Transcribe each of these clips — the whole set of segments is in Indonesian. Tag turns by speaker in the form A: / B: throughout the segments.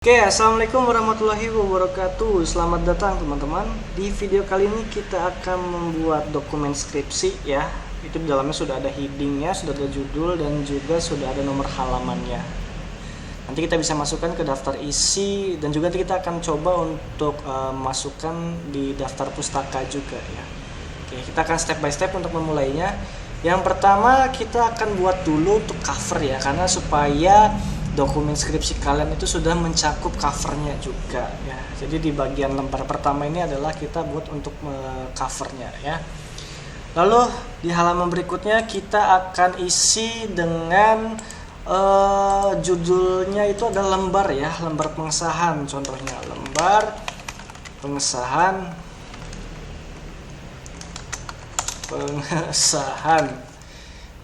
A: Oke, assalamualaikum warahmatullahi wabarakatuh. Selamat datang teman-teman. Di video kali ini kita akan membuat dokumen skripsi ya. Itu di dalamnya sudah ada headingnya, sudah ada judul, dan juga sudah ada nomor halamannya. Nanti kita bisa masukkan ke daftar isi, dan juga nanti kita akan coba untuk masukkan di daftar pustaka juga ya. Oke, kita akan step by step untuk memulainya. Yang pertama kita akan buat dulu untuk cover ya, karena supaya dokumen skripsi kalian itu sudah mencakup covernya juga ya. Jadi di bagian lembar pertama ini adalah kita buat untuk covernya ya. Lalu di halaman berikutnya kita akan isi dengan judulnya itu ada lembar ya, lembar pengesahan. Contohnya lembar pengesahan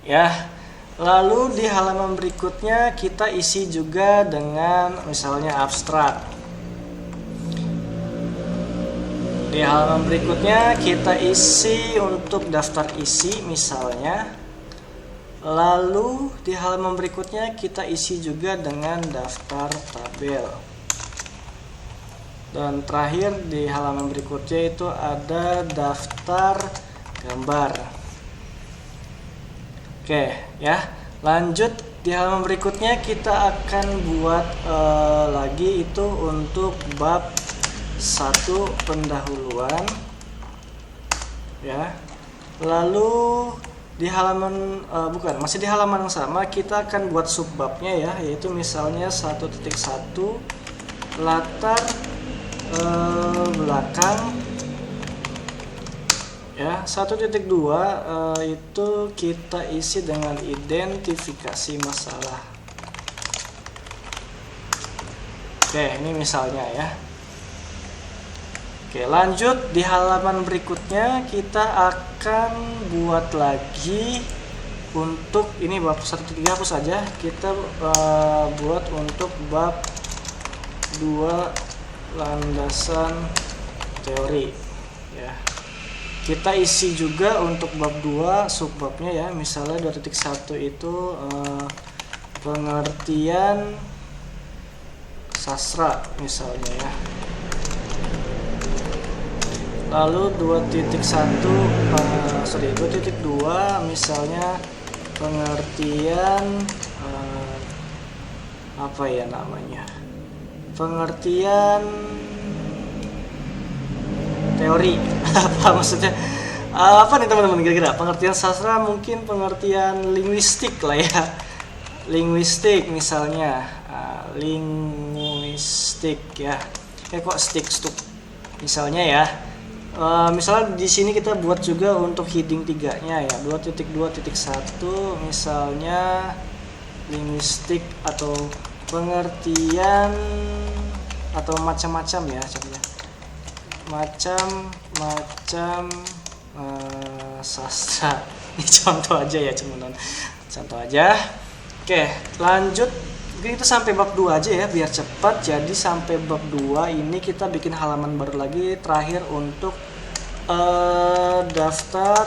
A: ya. Lalu di halaman berikutnya kita isi juga dengan misalnya abstrak. Di halaman berikutnya kita isi untuk daftar isi misalnya. Lalu di halaman berikutnya kita isi juga dengan daftar tabel. Dan terakhir di halaman berikutnya itu ada daftar gambar. Oke ya, lanjut di halaman berikutnya kita akan buat lagi itu untuk bab 1 pendahuluan ya. Lalu di halaman masih di halaman yang sama kita akan buat subbabnya ya, yaitu misalnya 1.1 latar belakang ya. 1.2 itu kita isi dengan identifikasi masalah. Oke, ini misalnya ya. Oke, lanjut di halaman berikutnya kita akan buat lagi untuk ini bab 1.3 hapus saja. Kita buat untuk bab 2 landasan teori ya. Kita isi juga untuk bab 2 subbabnya ya. Misalnya 2.1 itu pengertian sastra misalnya ya. Lalu 2.2 misalnya pengertian apa ya namanya? Pengertian teori. Apa maksudnya? Apa nih teman-teman kira-kira? Pengertian sastra mungkin pengertian linguistik lah ya. Linguistik misalnya. Linguistik ya. Kok stick stuk. Misalnya ya. Misalnya di sini kita buat juga untuk heading 3-nya ya. 2.2.1 misalnya linguistik atau pengertian atau macam-macam ya contohnya. Macam-macam sastra. Ini contoh aja ya teman-teman. Contoh aja. Oke, lanjut. Mungkin kita sampai bab 2 aja ya biar cepat. Jadi sampai bab 2 ini kita bikin halaman baru lagi terakhir untuk daftar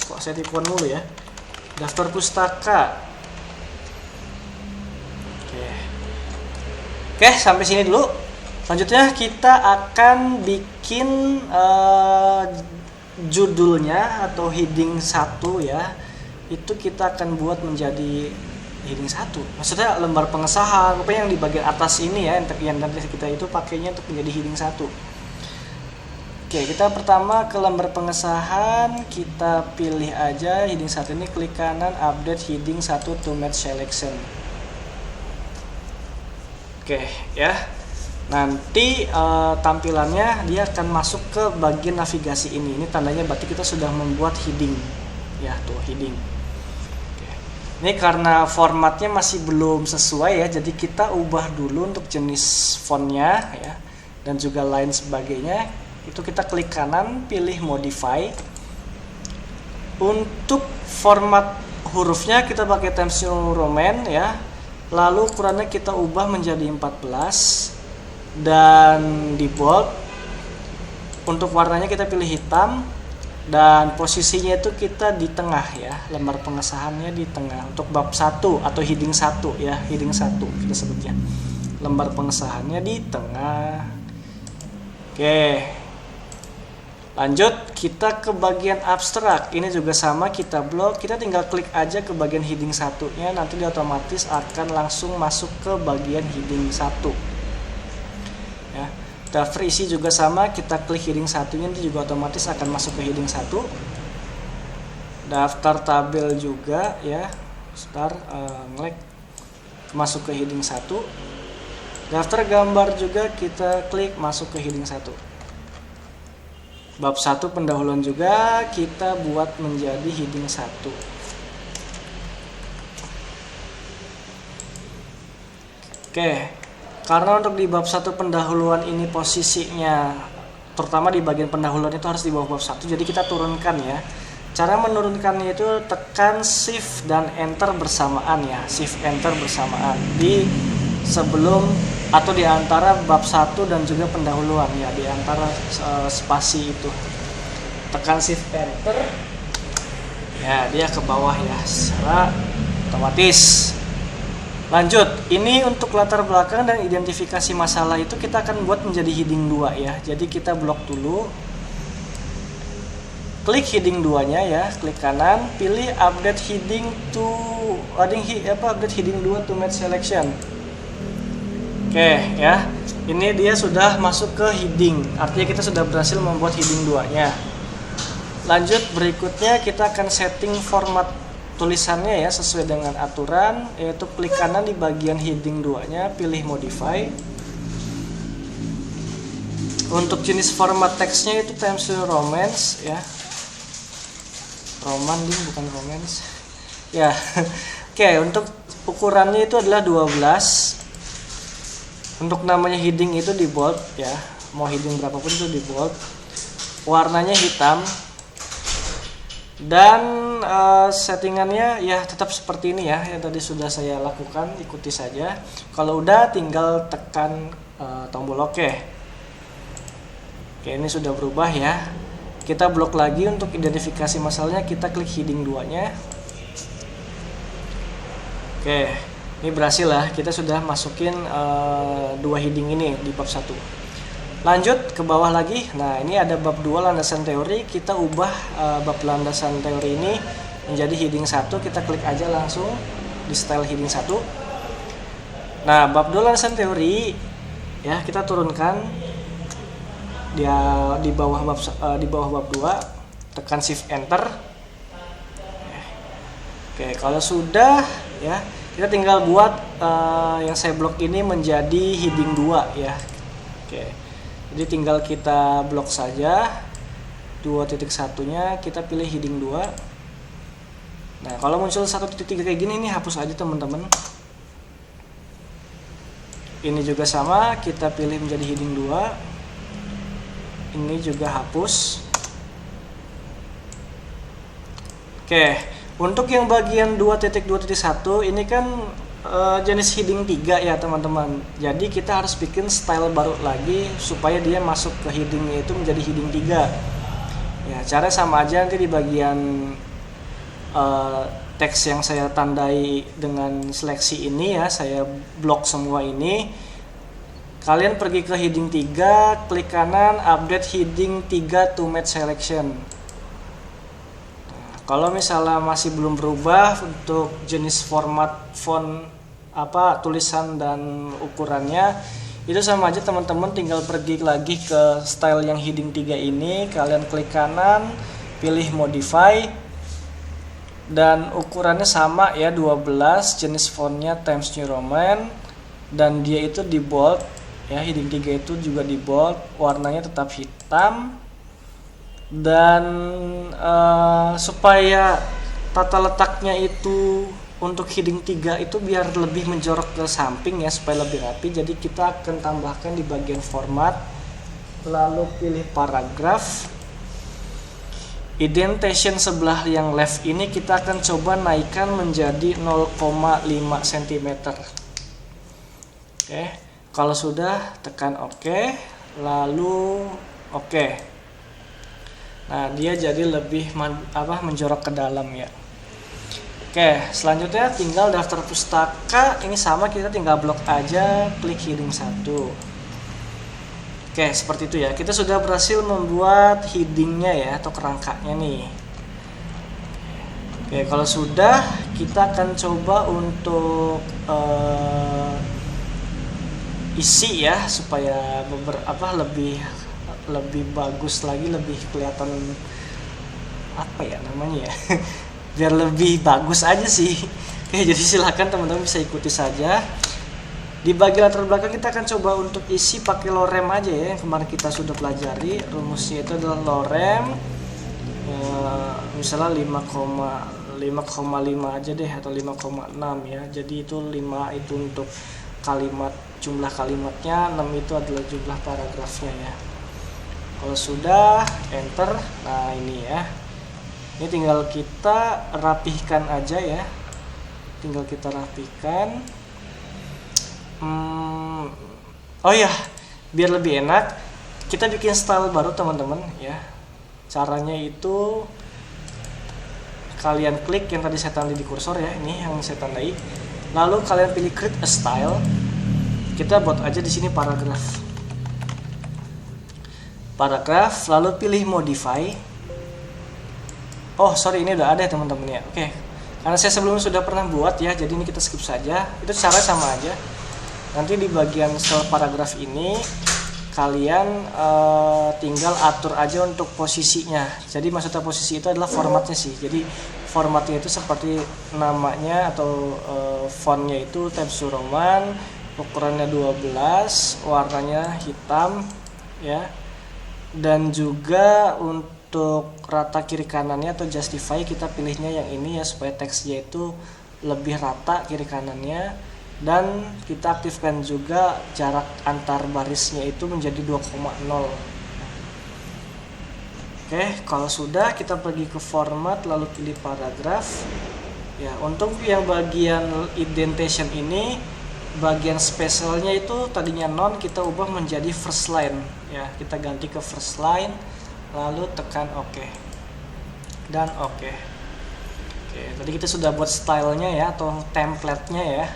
A: kok saya tipuan dulu ya. Daftar pustaka. Oke, sampai sini dulu. Selanjutnya kita akan bikin judulnya atau heading 1 ya. Itu kita akan buat menjadi heading 1. Maksudnya lembar pengesahan, pokoknya yang di bagian atas ini ya, yang nanti kita itu pakainya untuk menjadi heading 1. Oke, kita pertama ke lembar pengesahan, kita pilih aja heading 1 ini, klik kanan update heading 1 to match selection. Oke ya, nanti tampilannya dia akan masuk ke bagian navigasi ini. Ini tandanya berarti kita sudah membuat heading ya, tuh heading. Oke. Ini karena formatnya masih belum sesuai ya, jadi kita ubah dulu untuk jenis fontnya ya, dan juga lain sebagainya. Itu kita klik kanan, pilih modify. Untuk format hurufnya kita pakai Times New Roman ya. Lalu ukurannya kita ubah menjadi 14 dan di bold. Untuk warnanya kita pilih hitam. Dan posisinya itu kita di tengah ya, lembar pengesahannya di tengah untuk bab 1 atau heading 1 ya, heading 1 kita sebutnya. Lembar pengesahannya di tengah. Oke. Lanjut kita ke bagian abstrak. Ini juga sama, kita blok, kita tinggal klik aja ke bagian heading 1-nya, nanti dia otomatis akan langsung masuk ke bagian heading 1. Ya. Daftar isi juga sama, kita klik heading 1-nya nanti juga otomatis akan masuk ke heading 1. Daftar tabel juga ya, ngelek masuk ke heading 1. Daftar gambar juga kita klik masuk ke heading 1. Bab 1 pendahuluan juga kita buat menjadi heading 1. Oke. Karena untuk di bab 1 pendahuluan ini posisinya terutama di bagian pendahuluan itu harus di bawah bab 1, jadi kita turunkan ya. Cara menurunkannya itu tekan shift dan enter bersamaan ya, shift enter bersamaan di sebelum atau di antara bab 1 dan juga pendahuluan ya, di antara spasi itu. Tekan shift enter ya, dia ke bawah ya secara otomatis. Lanjut, ini untuk latar belakang dan identifikasi masalah itu kita akan buat menjadi heading 2 ya. Jadi kita blok dulu. Klik heading 2-nya ya, klik kanan, pilih update heading 2 to match selection. Oke ya. Ini dia sudah masuk ke heading. Artinya kita sudah berhasil membuat heading 2-nya. Lanjut, berikutnya kita akan setting format tulisannya ya sesuai dengan aturan, yaitu klik kanan di bagian heading 2-nya, pilih modify. Untuk jenis format teksnya itu Times New Roman ya. Roman bukan Romance. Ya. Oke, untuk ukurannya itu adalah 12. Untuk namanya heading itu di bold ya. Mau heading berapapun itu di bold. Warnanya hitam. Dan settingannya ya tetap seperti ini ya, yang tadi sudah saya lakukan, ikuti saja. Kalau udah tinggal tekan tombol OK. Oke, ini sudah berubah ya. Kita blok lagi untuk identifikasi masalahnya, kita klik heading 2-nya. Oke, ini berhasil lah, kita sudah masukin 2 heading ini di bab 1. Lanjut ke bawah lagi. Nah, ini ada bab 2 landasan teori. Kita ubah bab landasan teori ini menjadi heading 1. Kita klik aja langsung di style heading 1. Nah, bab 2 landasan teori ya, kita turunkan dia di bawah bab 2, tekan shift enter. Oke, kalau sudah ya, kita tinggal buat yang saya blok ini menjadi heading 2 ya. Oke. Jadi tinggal kita blok saja 2.1-nya, kita pilih heading 2. Nah, kalau muncul 1.3 kayak gini, ini hapus aja teman-teman. Ini juga sama, kita pilih menjadi heading 2. Ini juga hapus. Oke, untuk yang bagian 2.2.1 ini kan jenis heading 3 ya teman-teman. Jadi kita harus bikin style baru lagi supaya dia masuk ke headingnya itu menjadi heading 3. Ya, cara sama aja, nanti di bagian teks yang saya tandai dengan seleksi ini ya, saya blok semua ini. Kalian pergi ke heading 3, klik kanan, update heading 3 to match selection. Kalau misalnya masih belum berubah untuk jenis format font tulisan dan ukurannya, itu sama aja teman-teman, tinggal pergi lagi ke style yang heading 3 ini, kalian klik kanan, pilih modify, dan ukurannya sama ya, 12, jenis fontnya Times New Roman, dan dia itu di bold ya, heading 3 itu juga di bold, warnanya tetap hitam. Dan supaya tata letaknya itu untuk heading 3 itu biar lebih menjorok ke samping ya, supaya lebih rapi, jadi kita akan tambahkan di bagian format, lalu pilih paragraf. Indentation sebelah yang left ini kita akan coba naikkan menjadi 0,5 cm. Oke, kalau sudah tekan OK, lalu OK. Nah, dia jadi lebih menjorok ke dalam ya. Oke, selanjutnya tinggal daftar pustaka. Ini sama, kita tinggal blok aja, klik heading 1. Oke, seperti itu ya. Kita sudah berhasil membuat headingnya ya, atau kerangkanya nih. Oke, kalau sudah, kita akan coba untuk isi ya, supaya lebih bagus lagi, lebih kelihatan apa ya namanya ya. Biar lebih bagus aja sih. Oke, jadi silakan teman-teman bisa ikuti saja. Di bagian latar belakang kita akan coba untuk isi pakai lorem aja ya, yang kemarin kita sudah pelajari. Rumusnya itu adalah lorem misalnya 5,5 aja deh, atau 5,6 ya. Jadi itu 5 itu untuk kalimat, jumlah kalimatnya, 6 itu adalah jumlah paragrafnya ya. Kalau sudah, enter. Nah ini ya, ini tinggal kita rapihkan aja ya, tinggal kita rapihkan. Oh ya, biar lebih enak, kita bikin style baru teman-teman ya. Caranya itu kalian klik yang tadi saya tandai di kursor ya, ini yang saya tandai. Lalu kalian pilih create a style. Kita buat aja di sini paragraf, lalu pilih modify. Oh sorry, ini udah ada ya teman-teman ya. Oke, karena saya sebelumnya sudah pernah buat ya, jadi ini kita skip saja. Itu cara sama aja. Nanti di bagian sel paragraf ini kalian tinggal atur aja untuk posisinya. Jadi maksudnya posisi itu adalah formatnya sih. Jadi formatnya itu seperti namanya atau fontnya itu Times New Roman, ukurannya 12, warnanya hitam ya. Dan juga untuk rata kiri kanannya atau justify, kita pilihnya yang ini ya, supaya teksnya itu lebih rata kiri kanannya. Dan kita aktifkan juga jarak antar barisnya itu menjadi 2,0. Oke, kalau sudah kita pergi ke format, lalu pilih paragraf ya. Untuk yang bagian indentation ini, bagian spesialnya itu tadinya non, kita ubah menjadi first line ya. Kita ganti ke first line, lalu tekan OK dan OK. Oke, tadi kita sudah buat stylenya ya, atau template-nya ya.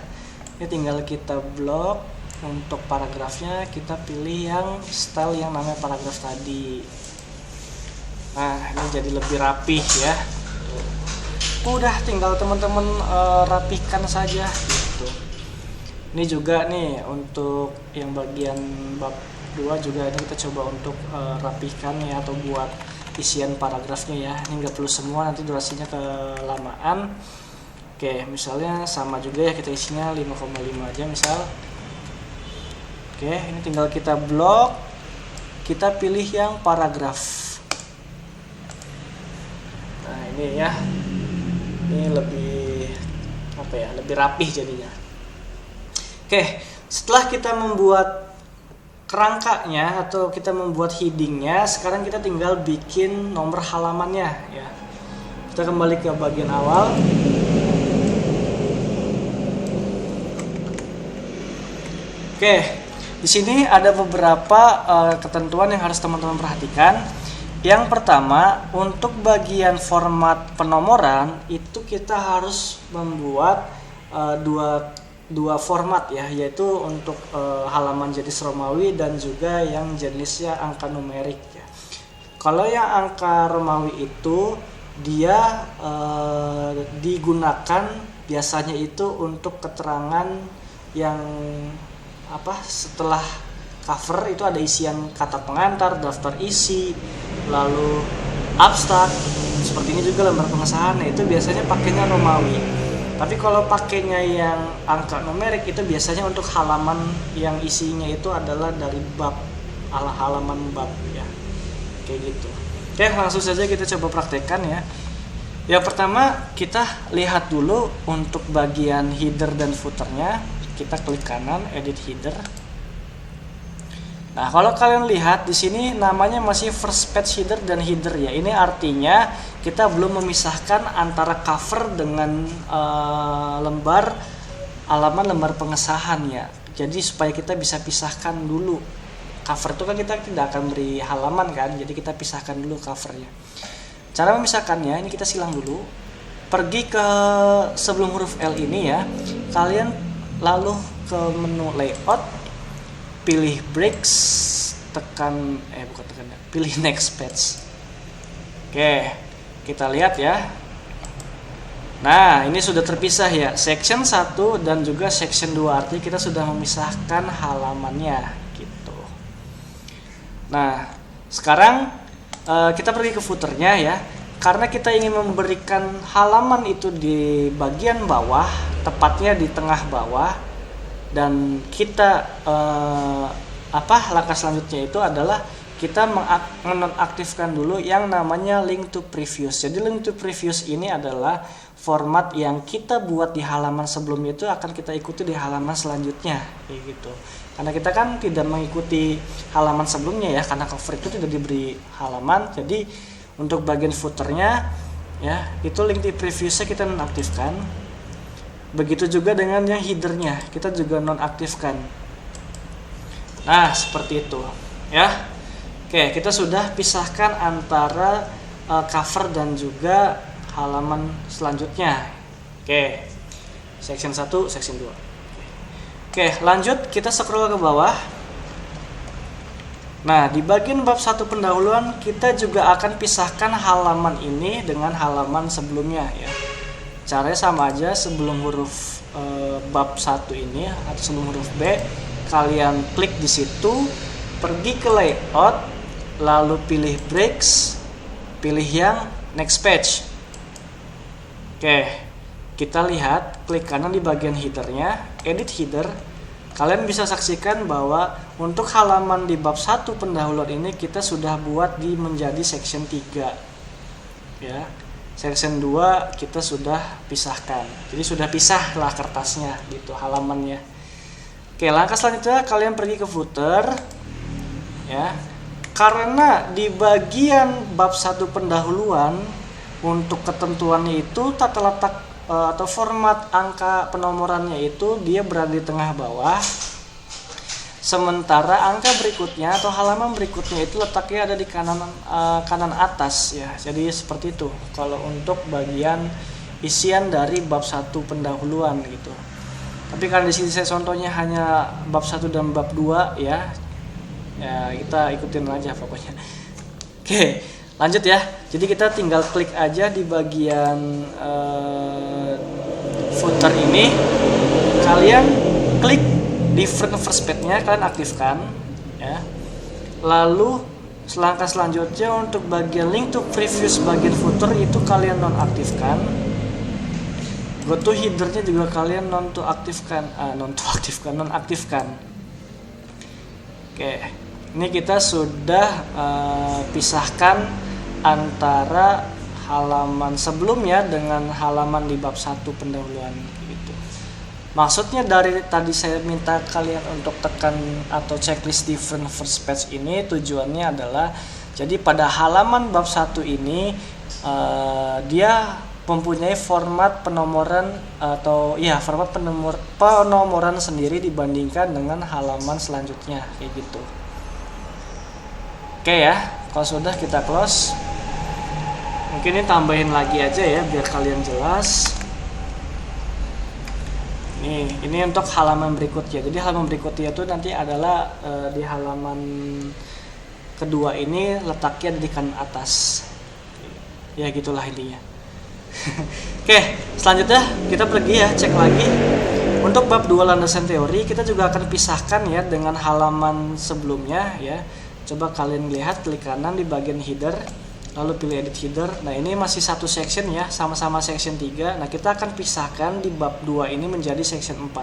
A: Ini tinggal kita blok. Untuk paragrafnya kita pilih yang style yang namanya paragraf tadi. Nah ini jadi lebih rapih ya. Udah tinggal teman-teman rapihkan saja gitu. Ini juga nih untuk yang bagian bab 2 juga ini kita coba untuk rapihkan ya, atau buat isian paragrafnya ya. Ini nggak perlu semua, nanti durasinya kelamaan. Oke, misalnya sama juga ya, kita isinya 5,5 aja misal. Oke, ini tinggal kita blok, kita pilih yang paragraf. Nah ini ya, ini lebih lebih rapih jadinya. Oke, setelah kita membuat kerangkanya atau kita membuat headingnya, sekarang kita tinggal bikin nomor halamannya ya. Kita kembali ke bagian awal. Oke, di sini ada beberapa ketentuan yang harus teman-teman perhatikan. Yang pertama, untuk bagian format penomoran itu kita harus membuat dua format ya, yaitu untuk halaman jenis Romawi dan juga yang jenisnya angka numerik ya. Kalau yang angka Romawi itu dia digunakan biasanya itu untuk keterangan yang setelah cover itu ada isian kata pengantar, daftar isi, lalu abstrak. Seperti ini juga lembar pengesahan, itu biasanya pakainya Romawi. Tapi kalau pakainya yang angka numerik itu biasanya untuk halaman yang isinya itu adalah dari bab, halaman bab ya. Kayak gitu. Oke, langsung saja kita coba praktekkan ya. Yang pertama kita lihat dulu untuk bagian header dan footernya. Kita klik kanan, edit header. Nah, kalau kalian lihat di sini namanya masih first page header dan header ya. Ini artinya kita belum memisahkan antara cover dengan lembar pengesahan ya. Jadi supaya kita bisa pisahkan dulu cover itu kan kita tidak akan beri halaman kan, jadi kita pisahkan dulu covernya. Cara memisahkannya ini kita silang dulu, pergi ke sebelum huruf L ini ya, kalian lalu ke menu layout, pilih breaks, pilih next page. Oke, kita lihat ya. Nah, ini sudah terpisah ya, section 1 dan juga section 2, artinya kita sudah memisahkan halamannya gitu. Nah, sekarang kita pergi ke footernya ya. Karena kita ingin memberikan halaman itu di bagian bawah, tepatnya di tengah bawah, dan kita langkah selanjutnya itu adalah kita menonaktifkan dulu yang namanya link to previous. Jadi link to previous ini adalah format yang kita buat di halaman sebelumnya itu akan kita ikuti di halaman selanjutnya, kayak gitu. Karena kita kan tidak mengikuti halaman sebelumnya ya, karena cover itu tidak diberi halaman. Jadi untuk bagian footernya ya, itu link to previousnya kita nonaktifkan. Begitu juga dengan yang headernya, kita juga nonaktifkan. Nah, seperti itu ya. Oke, kita sudah pisahkan antara cover dan juga halaman selanjutnya. Oke, section 1, section 2. Oke, lanjut kita scroll ke bawah. Nah, di bagian bab 1 pendahuluan kita juga akan pisahkan halaman ini dengan halaman sebelumnya ya. Caranya sama aja, sebelum huruf bab 1 ini atau sebelum huruf B, kalian klik di situ, pergi ke layout, lalu pilih breaks, pilih yang next page. Oke, kita lihat, klik kanan di bagian headernya, edit header. Kalian bisa saksikan bahwa untuk halaman di bab 1 pendahuluan ini kita sudah buat menjadi section 3 ya. Section 2 kita sudah pisahkan, jadi sudah pisah lah kertasnya gitu, halamannya. Oke, langkah selanjutnya kalian pergi ke footer ya. Karena di bagian bab 1 pendahuluan untuk ketentuannya itu tata letak atau format angka penomorannya itu dia berada di tengah bawah, sementara angka berikutnya atau halaman berikutnya itu letaknya ada di kanan atas ya. Jadi seperti itu kalau untuk bagian isian dari bab 1 pendahuluan gitu. Tapi karena di sini saya contohnya hanya bab 1 dan bab 2 ya, kita ikutin aja pokoknya. Oke, lanjut ya. Jadi kita tinggal klik aja di bagian footer ini, kalian klik different first page-nya, kalian aktifkan ya. Lalu selangkah selanjutnya untuk bagian link to previous bagian footer itu kalian nonaktifkan. Go to header-nya juga kalian nonaktifkan. Oke, ini kita sudah pisahkan antara halaman sebelumnya dengan halaman di bab 1 pendahuluan gitu. Maksudnya dari tadi saya minta kalian untuk tekan atau checklist different first page ini tujuannya adalah jadi pada halaman bab 1 ini dia mempunyai format penomoran atau ya format penomoran sendiri dibandingkan dengan halaman selanjutnya kayak gitu. Oke ya, kalau sudah kita close. Mungkin ini tambahin lagi aja ya biar kalian jelas. Ini untuk halaman berikutnya. Jadi halaman berikutnya itu nanti adalah di halaman kedua ini letaknya di kanan atas. Ya gitulah intinya. Oke, selanjutnya kita pergi ya, cek lagi. Untuk bab 2 landasan teori kita juga akan pisahkan ya dengan halaman sebelumnya ya. Coba kalian lihat, klik kanan di bagian header, lalu pilih edit header. Nah, ini masih satu section ya, sama-sama section 3. Nah, kita akan pisahkan di bab 2 ini menjadi section 4.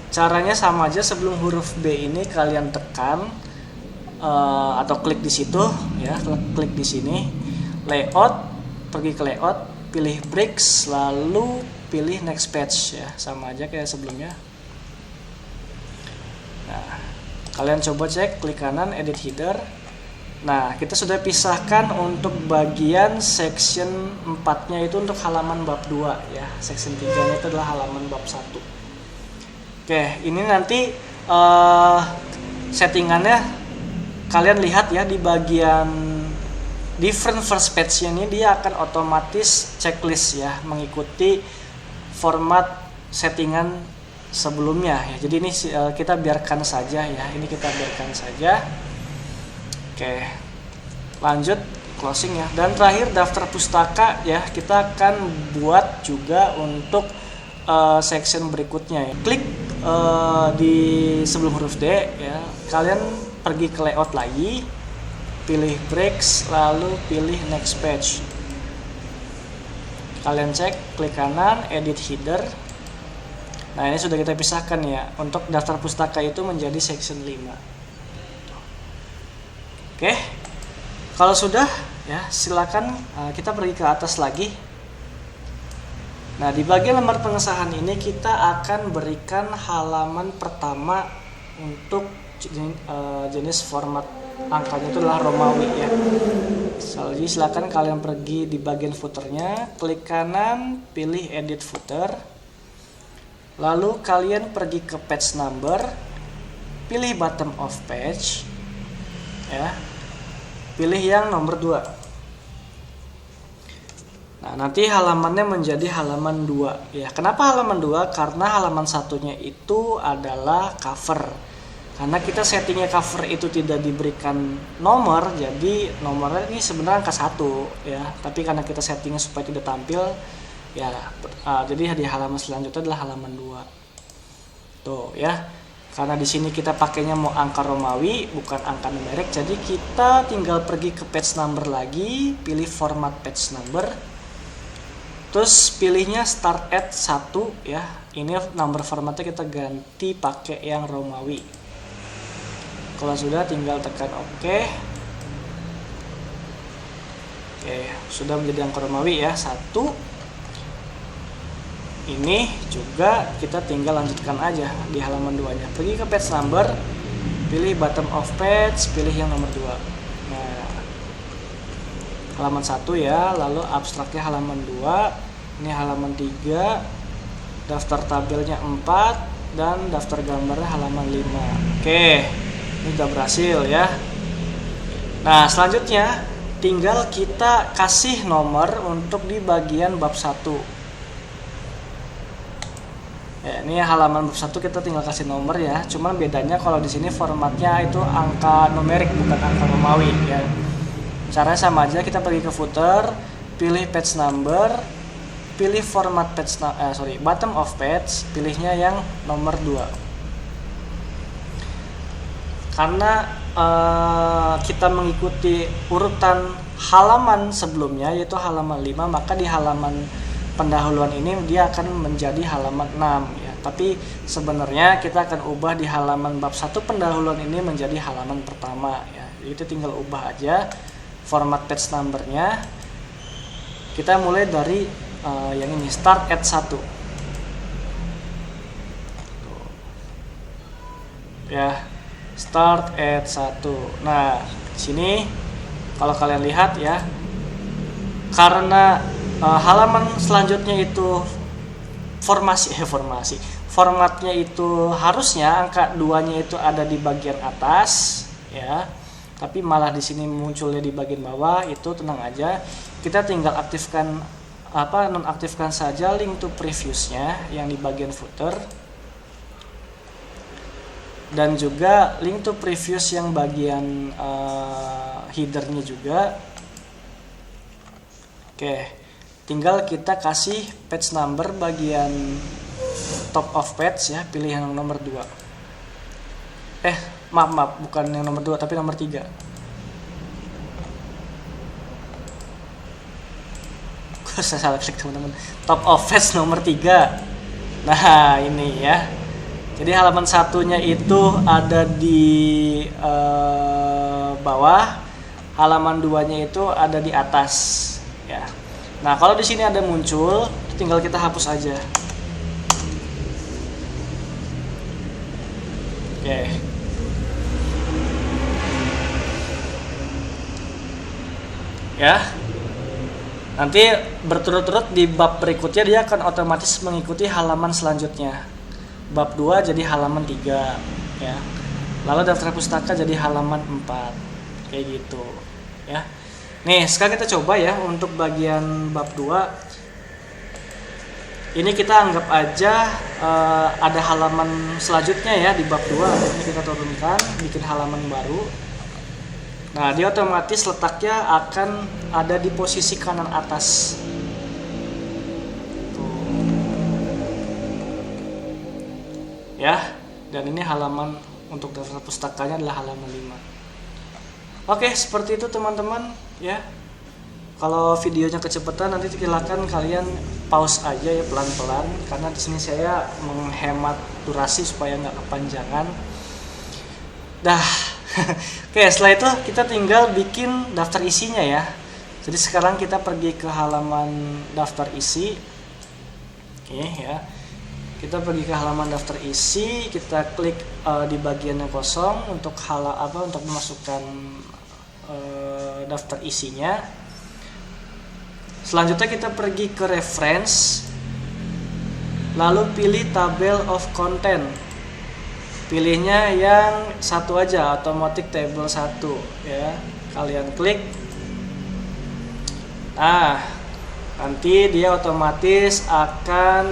A: Caranya sama aja, sebelum huruf B ini kalian tekan atau klik di situ ya, klik di sini, layout, pergi ke layout, pilih breaks, lalu pilih next page ya, sama aja kayak sebelumnya. Nah, kalian coba cek, klik kanan, edit header. Nah, kita sudah pisahkan untuk bagian section 4-nya itu untuk halaman bab 2 ya. Section 3-nya itu adalah halaman bab 1. Oke, ini nanti settingannya kalian lihat ya di bagian different first page ini dia akan otomatis checklist ya, mengikuti format settingan sebelumnya ya. Jadi ini kita biarkan saja ya, ini kita biarkan saja. Oke, lanjut closing ya. Dan terakhir daftar pustaka ya, kita akan buat juga untuk section berikutnya ya. Klik di sebelum huruf D ya, kalian pergi ke layout lagi, pilih breaks, lalu pilih next page. Kalian cek, klik kanan, edit header. Nah ini sudah kita pisahkan ya, untuk daftar pustaka itu menjadi section 5. Oke, kalau sudah ya silakan kita pergi ke atas lagi. Nah di bagian lembar pengesahan ini kita akan berikan halaman pertama untuk jenis format angkanya itu adalah Romawi ya. Jadi silakan kalian pergi di bagian footernya, klik kanan, pilih edit footer. Lalu kalian pergi ke page number, pilih bottom of page ya. Pilih yang nomor 2. Nah, nanti halamannya menjadi halaman 2 ya. Kenapa halaman 2? Karena halaman satunya itu adalah cover. Karena kita settingnya cover itu tidak diberikan nomor, jadi nomornya ini sebenarnya angka 1 ya. Tapi karena kita settingnya supaya tidak tampil ya, jadi di halaman selanjutnya adalah halaman 2. Tuh ya. Karena di sini kita pakainya mau angka Romawi bukan angka numerik, jadi kita tinggal pergi ke page number lagi, pilih format page number. Terus pilihnya start at 1 ya. Ini number formatnya kita ganti pakai yang Romawi. Kalau sudah tinggal tekan OK. Oke, sudah menjadi angka Romawi ya, 1. Ini juga kita tinggal lanjutkan aja di halaman 2-nya. Pergi ke page number, pilih bottom of page, pilih yang nomor 2. Nah, halaman 1 ya, lalu abstraknya halaman 2. Ini halaman 3, daftar tabelnya 4, dan daftar gambarnya halaman 5. Oke, ini udah berhasil ya. Nah, selanjutnya tinggal kita kasih nomor untuk di bagian bab 1. Ya, ini halaman bab 1 kita tinggal kasih nomor ya. Cuman bedanya kalau di sini formatnya itu angka numerik bukan angka Romawi ya. Caranya sama aja, kita pergi ke footer, pilih page number, pilih format page bottom of page, pilihnya yang nomor 2. Karena kita mengikuti urutan halaman sebelumnya yaitu halaman 5, maka di halaman pendahuluan ini dia akan menjadi halaman 6 ya. Tapi sebenarnya kita akan ubah di halaman bab 1 pendahuluan ini menjadi halaman pertama ya. Itu tinggal ubah aja format page numbernya. Kita mulai dari yang ini, start at 1 ya, start at 1. Nah di sini kalau kalian lihat ya, karena halaman selanjutnya itu formatnya itu harusnya angka 2-nya itu ada di bagian atas ya, tapi malah di sini munculnya di bagian bawah. Itu tenang aja, kita tinggal nonaktifkan saja link to previews-nya yang di bagian footer, dan juga link to previews yang bagian header-nya juga. Oke, tinggal kita kasih page number bagian top of page ya, pilih yang nomor 2. Maaf, bukan yang nomor 2 tapi nomor 3. Saya salah klik teman-teman. Top of page nomor 3. Nah, ini ya. Jadi halaman satunya itu ada di bawah, halaman 2-nya itu ada di atas ya. Nah, kalau di sini ada muncul, tinggal kita hapus aja. Oke. Ya. Nanti berturut-turut di bab berikutnya dia akan otomatis mengikuti halaman selanjutnya. Bab 2 jadi halaman 3 ya. lalu daftar pustaka jadi halaman 4 kayak gitu ya. Nih sekarang kita coba ya untuk bagian bab 2 ini kita anggap aja ada halaman selanjutnya ya di bab 2. Ini kita turunkan, bikin halaman baru. Nah dia otomatis letaknya akan ada di posisi kanan atas. Ya, dan ini halaman untuk daftar pustakanya adalah halaman 5. Oke, seperti itu teman-teman ya. Kalau videonya kecepatan nanti silakan kalian pause aja ya pelan-pelan karena di sini saya menghemat durasi supaya nggak kepanjangan. Dah. Oke, setelah itu kita tinggal bikin daftar isinya ya. Jadi sekarang kita pergi ke halaman daftar isi. Oke ya. Kita pergi ke halaman daftar isi, kita klik di bagian yang kosong untuk untuk memasukkan daftar isinya. Selanjutnya kita pergi ke reference, lalu pilih table of content. Pilihnya yang satu aja, automatic table 1 ya. Kalian klik. Nah, nanti dia otomatis akan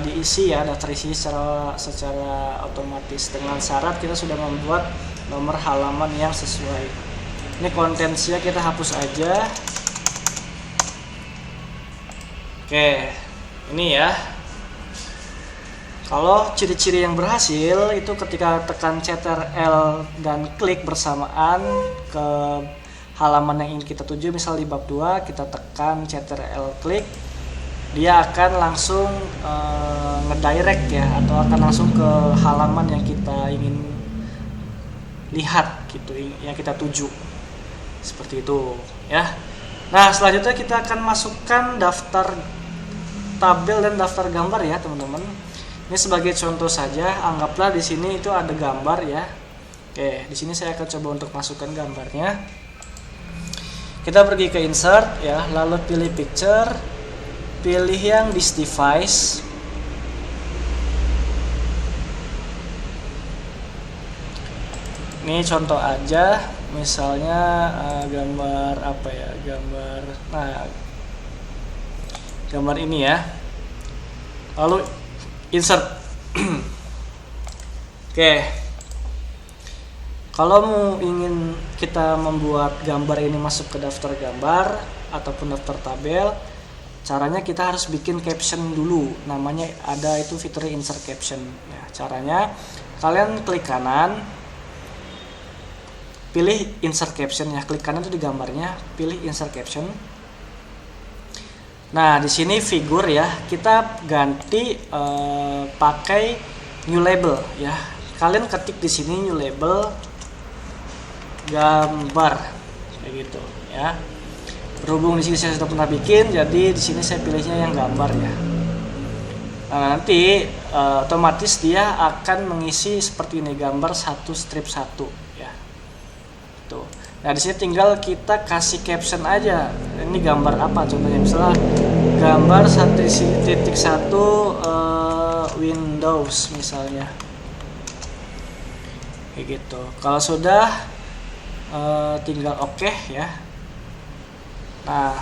A: diisi ya daftar isi secara otomatis dengan syarat kita sudah membuat nomor halaman yang sesuai. Ini kontennya kita hapus aja. Oke, ini ya. Kalau ciri-ciri yang berhasil itu ketika tekan Ctrl dan klik bersamaan ke halaman yang ingin kita tuju, misal di bab 2 kita tekan Ctrl klik, dia akan langsung ngedirect ya, atau akan langsung ke halaman yang kita ingin lihat gitu, yang kita tuju. Seperti itu ya. Nah, selanjutnya kita akan masukkan daftar tabel dan daftar gambar ya, teman-teman. Ini sebagai contoh saja, anggaplah di sini itu ada gambar ya. Oke, di sini saya akan coba untuk masukkan gambarnya. Kita pergi ke insert ya, lalu pilih picture. Pilih yang this device. Ini contoh aja, misalnya gambar apa ya? Gambar ini ya. Lalu insert. Oke. Kalau ingin kita membuat gambar ini masuk ke daftar gambar ataupun daftar tabel, caranya kita harus bikin caption dulu. Namanya ada itu fitur insert caption ya. Caranya kalian klik kanan, pilih insert caption ya. Klik kanan itu di gambarnya, pilih insert caption. Nah, di sini figur ya. Kita ganti pakai new label ya. Kalian ketik di sini new label gambar kayak gitu ya. Berhubung di sini saya sudah pernah bikin, jadi di sini saya pilihnya yang gambar ya. Nah, nanti otomatis dia akan mengisi seperti ini, gambar 1 strip 1 ya. Tuh. Nah, di sini tinggal kita kasih caption aja. Ini gambar apa contohnya? Misalnya gambar 1.1 Windows misalnya. Kayak gitu. Kalau sudah tinggal oke ya. Nah,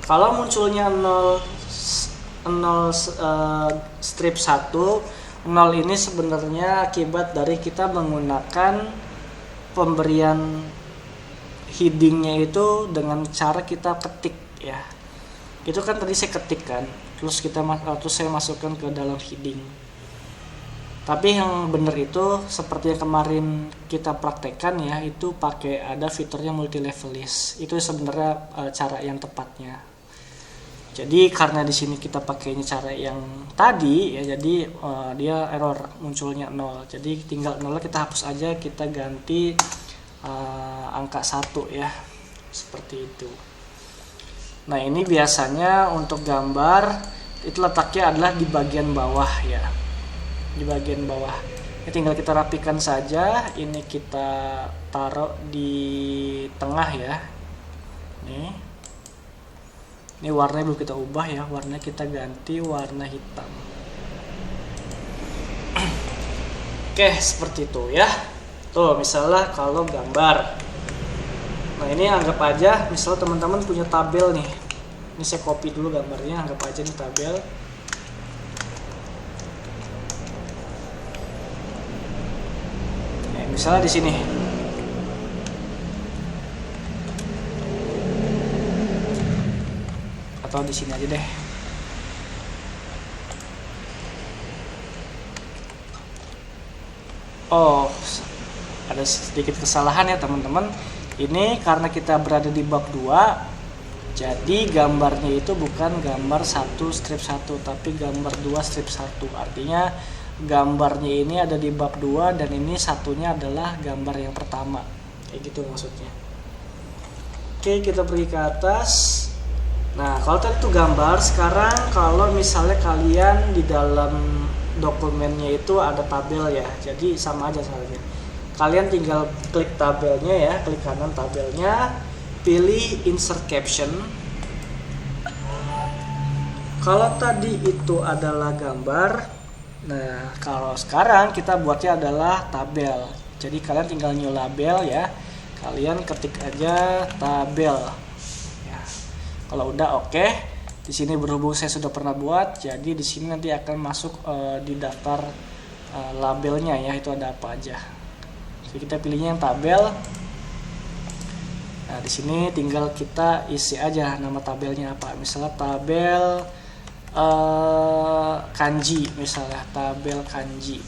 A: kalau munculnya 0 strip 1, 0 ini sebenarnya akibat dari kita menggunakan pemberian headingnya itu dengan cara kita ketik ya. Itu kan tadi saya ketik kan, terus saya masukkan ke dalam heading. Tapi yang benar itu seperti yang kemarin kita praktekkan ya, itu pakai ada fiturnya multi level list. Itu sebenarnya cara yang tepatnya. Jadi karena di sini kita pakainya cara yang tadi ya, jadi dia error munculnya 0. Jadi tinggal 0 kita hapus aja, kita ganti angka 1 ya. Seperti itu. Nah, ini biasanya untuk gambar itu letaknya adalah di bagian bawah ya. Di bagian bawah. Ini tinggal kita rapikan saja. Ini kita taruh di tengah ya. Ini warnanya belum kita ubah ya. Warnanya kita ganti warna hitam. Oke, seperti itu ya. Tuh, misalnya kalau gambar. Nah, ini anggap aja misal teman-teman punya tabel nih. Ini saya copy dulu gambarnya, anggap aja nih tabel. Nah, misalnya di sini. Atau di sini aja deh. Oh, ada sedikit kesalahan ya teman-teman. Ini karena kita berada di bab 2, jadi gambarnya itu bukan gambar 1 strip 1, tapi gambar 2 strip 1. Artinya gambarnya ini ada di bab 2 dan ini satunya adalah gambar yang pertama. Kayak gitu maksudnya. Oke, kita pergi ke atas. Nah, kalau tadi itu gambar, sekarang kalau misalnya kalian di dalam dokumennya itu ada tabel ya. Jadi sama aja soalnya. Kalian tinggal klik tabelnya ya, klik kanan tabelnya, pilih insert caption. Kalau tadi itu adalah gambar, nah kalau sekarang kita buatnya adalah tabel. Jadi kalian tinggal new label ya, kalian ketik aja tabel. Ya. Kalau udah oke, di sini berhubung saya sudah pernah buat, jadi di sini nanti akan masuk di daftar labelnya ya, itu ada apa aja. Jadi kita pilihnya yang tabel. Nah, di sini tinggal kita isi aja nama tabelnya apa. Misalnya tabel kanji, misalnya tabel kanji.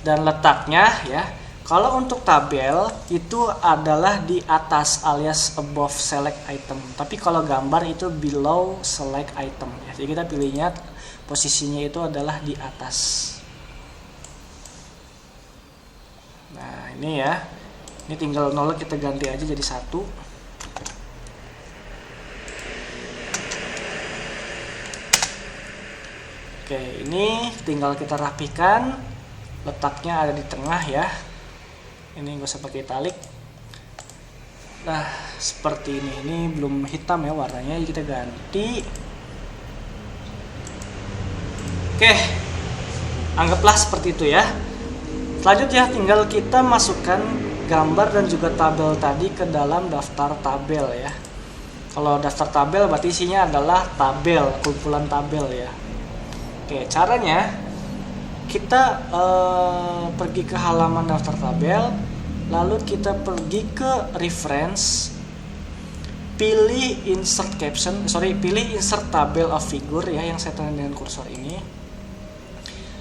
A: Dan letaknya ya. Kalau untuk tabel itu adalah di atas alias above select item. Tapi kalau gambar itu below select item. Ya. Jadi kita pilihnya posisinya itu adalah di atas. Nah, ini ya. Ini tinggal 0 kita ganti aja jadi 1. Oke, ini tinggal kita rapikan. Letaknya ada di tengah ya. Ini nggak usah pakai italik. Nah, seperti ini. Ini belum hitam ya warnanya, jadi kita ganti. Oke, anggaplah seperti itu ya. Selanjutnya tinggal kita masukkan gambar dan juga tabel tadi ke dalam daftar tabel ya. Kalau daftar tabel berarti isinya adalah tabel, kumpulan tabel ya. Oke, caranya kita pergi ke halaman daftar tabel, lalu kita pergi ke reference, pilih insert tabel of figure ya, yang saya tanda dengan kursor ini.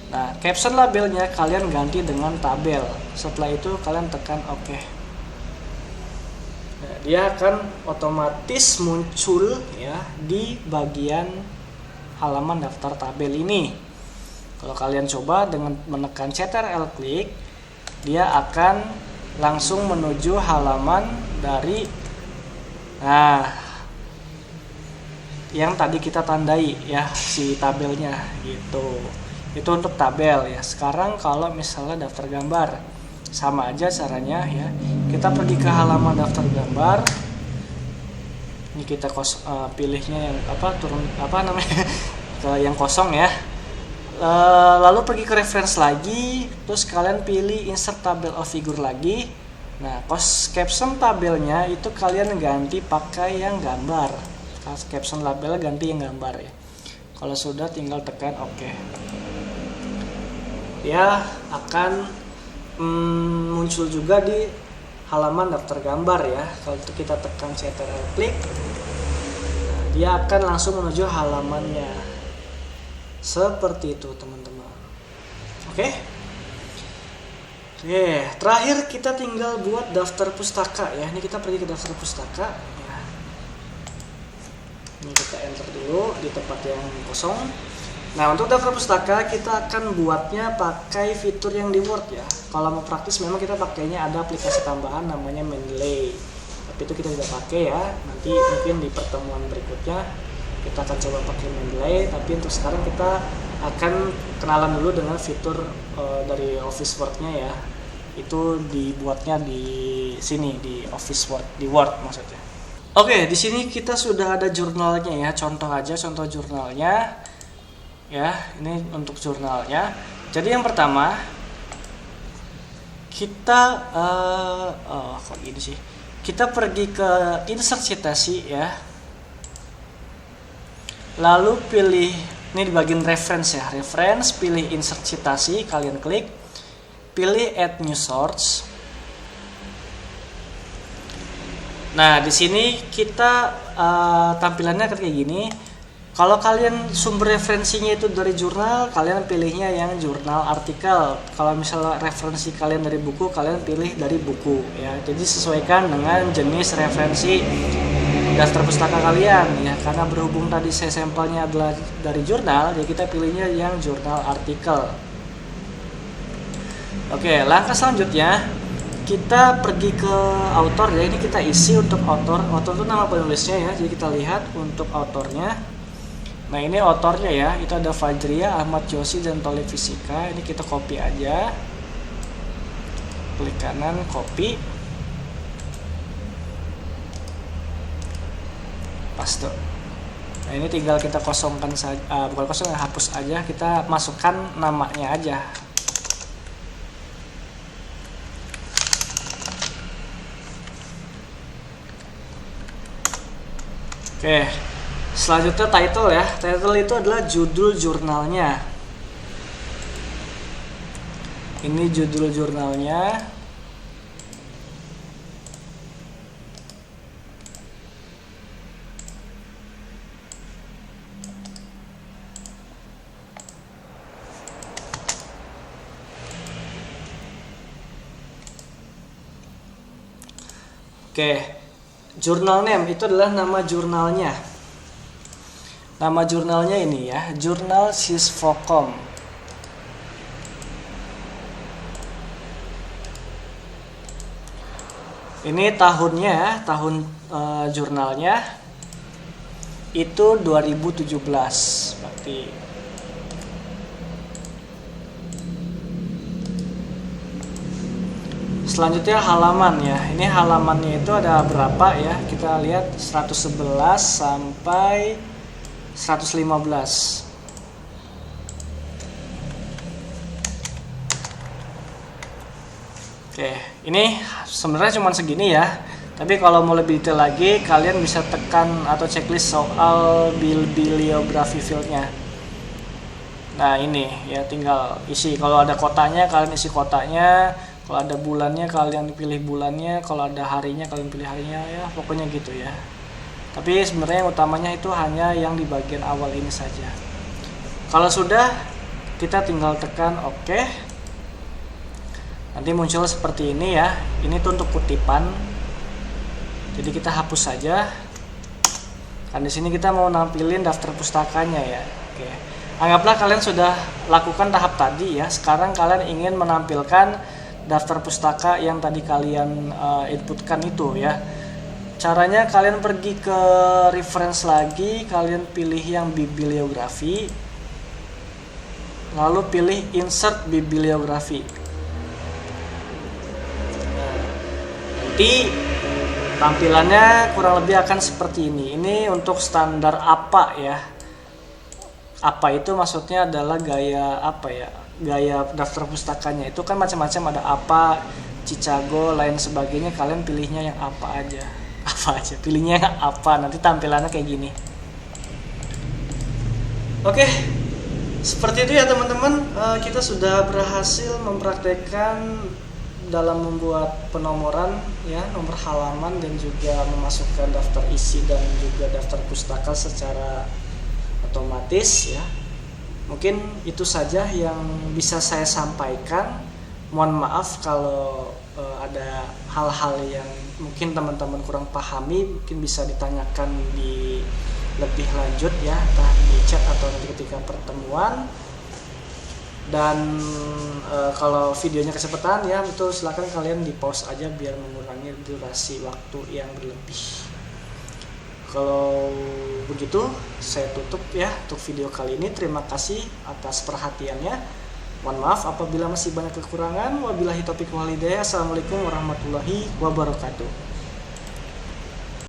A: Nah, caption labelnya kalian ganti dengan tabel. Setelah itu kalian tekan OK. Nah, dia akan otomatis muncul ya di bagian halaman daftar tabel ini. Kalau kalian coba dengan menekan Ctrl klik, dia akan langsung menuju halaman dari yang tadi kita tandai ya, si tabelnya gitu. Itu untuk tabel ya. Sekarang kalau misalnya daftar gambar, sama aja caranya ya. Kita pergi ke halaman daftar gambar. Ini kita pilihnya yang ke yang kosong ya. Lalu pergi ke reference lagi, terus kalian pilih insert tabel of figure lagi. Nah, caption tabelnya itu kalian ganti pakai yang gambar. Caption label ganti yang gambar ya. Kalau sudah tinggal tekan OK. Dia akan muncul juga di halaman daftar gambar ya. Kalau kita tekan Ctrl klik, nah, dia akan langsung menuju halamannya. Seperti itu teman-teman. Oke. Terakhir kita tinggal buat daftar pustaka ya. Ini kita pergi ke daftar pustaka ya. Ini kita enter dulu di tempat yang kosong. Nah, untuk daftar pustaka kita akan buatnya pakai fitur yang di Word ya. Kalau mau praktis memang kita pakainya ada aplikasi tambahan namanya Mendeley. Tapi itu kita tidak pakai ya. Nanti mungkin di pertemuan berikutnya kita akan coba pakai Mendeley. Tapi untuk sekarang kita akan kenalan dulu dengan fitur dari Office Word-nya ya. Itu dibuatnya di sini di Office Word, di Word maksudnya. Oke, di sini kita sudah ada jurnalnya ya. Contoh aja contoh jurnalnya. ya. Ini untuk jurnalnya. Jadi yang pertama kita kok gini sih, kita pergi ke insert citasi ya, lalu pilih ini di bagian reference ya, reference, pilih insert citasi, kalian klik, pilih add new source. Nah di sini kita tampilannya kayak gini. Kalau kalian sumber referensinya itu dari jurnal, kalian pilihnya yang jurnal artikel. Kalau misalnya referensi kalian dari buku, kalian pilih dari buku ya. Jadi sesuaikan dengan jenis referensi daftar pustaka kalian ya. Karena berhubung tadi saya sampelnya adalah dari jurnal, jadi kita pilihnya yang jurnal artikel. Oke, langkah selanjutnya kita pergi ke author ya. Ini kita isi untuk author. Author itu nama penulisnya ya. Jadi kita lihat untuk authornya. Nah ini autornya ya, itu ada Fajria, Ahmad Yosi, dan Tolib Fisika. Ini kita copy aja, klik kanan, copy, paste. Nah ini tinggal kita kosongkan saja, bukan kosong, hapus aja, kita masukkan namanya aja. Oke. Selanjutnya title ya. Title itu adalah judul jurnalnya. Ini judul jurnalnya. Oke. Journal name itu adalah nama jurnalnya. Nama jurnalnya ini ya, Jurnal Sisfokom. Ini tahunnya, tahun jurnalnya itu 2017 berarti. Selanjutnya halaman ya. Ini halamannya itu ada berapa ya? Kita lihat 111 sampai 115. Oke, ini sebenarnya cuma segini ya. Tapi kalau mau lebih detail lagi, kalian bisa tekan atau checklist soal bibliografi fieldnya. Nah ini ya, tinggal isi. Kalau ada kotanya, kalian isi kotanya. Kalau ada bulannya, kalian pilih bulannya. Kalau ada harinya, kalian pilih harinya ya. Pokoknya gitu ya. Tapi sebenarnya yang utamanya itu hanya yang di bagian awal ini saja. Kalau sudah, kita tinggal tekan OK. Nanti muncul seperti ini ya. Ini tuh untuk kutipan. Jadi kita hapus saja. Kan di sini kita mau nampilin daftar pustakanya ya. Oke. Anggaplah kalian sudah lakukan tahap tadi ya. Sekarang kalian ingin menampilkan daftar pustaka yang tadi kalian inputkan itu ya. Caranya kalian pergi ke reference lagi, kalian pilih yang bibliografi, lalu pilih insert bibliografi. Nanti tampilannya kurang lebih akan seperti ini. Ini untuk standar APA ya. APA itu maksudnya adalah gaya apa ya? Gaya daftar pustakanya itu kan macam-macam, ada APA, Chicago, lain sebagainya. Kalian pilihnya yang APA aja. Apa aja, pilihnya apa, nanti tampilannya kayak gini. Oke, seperti itu ya teman-teman. Kita sudah berhasil mempraktekkan dalam membuat penomoran ya, nomor halaman, dan juga memasukkan daftar isi dan juga daftar pustaka secara otomatis ya. Mungkin itu saja yang bisa saya sampaikan. Mohon maaf kalau ada hal-hal yang mungkin teman-teman kurang pahami, mungkin bisa ditanyakan di lebih lanjut ya, entah di chat atau nanti ketika pertemuan. Dan kalau videonya kecepatan ya, itu silakan kalian di pause aja biar mengurangi durasi waktu yang berlebih. Kalau begitu saya tutup ya untuk video kali ini. Terima kasih atas perhatiannya. Mohon maaf apabila masih banyak kekurangan. Wabillahi taufiq wal hidayah. Assalamualaikum warahmatullahi wabarakatuh.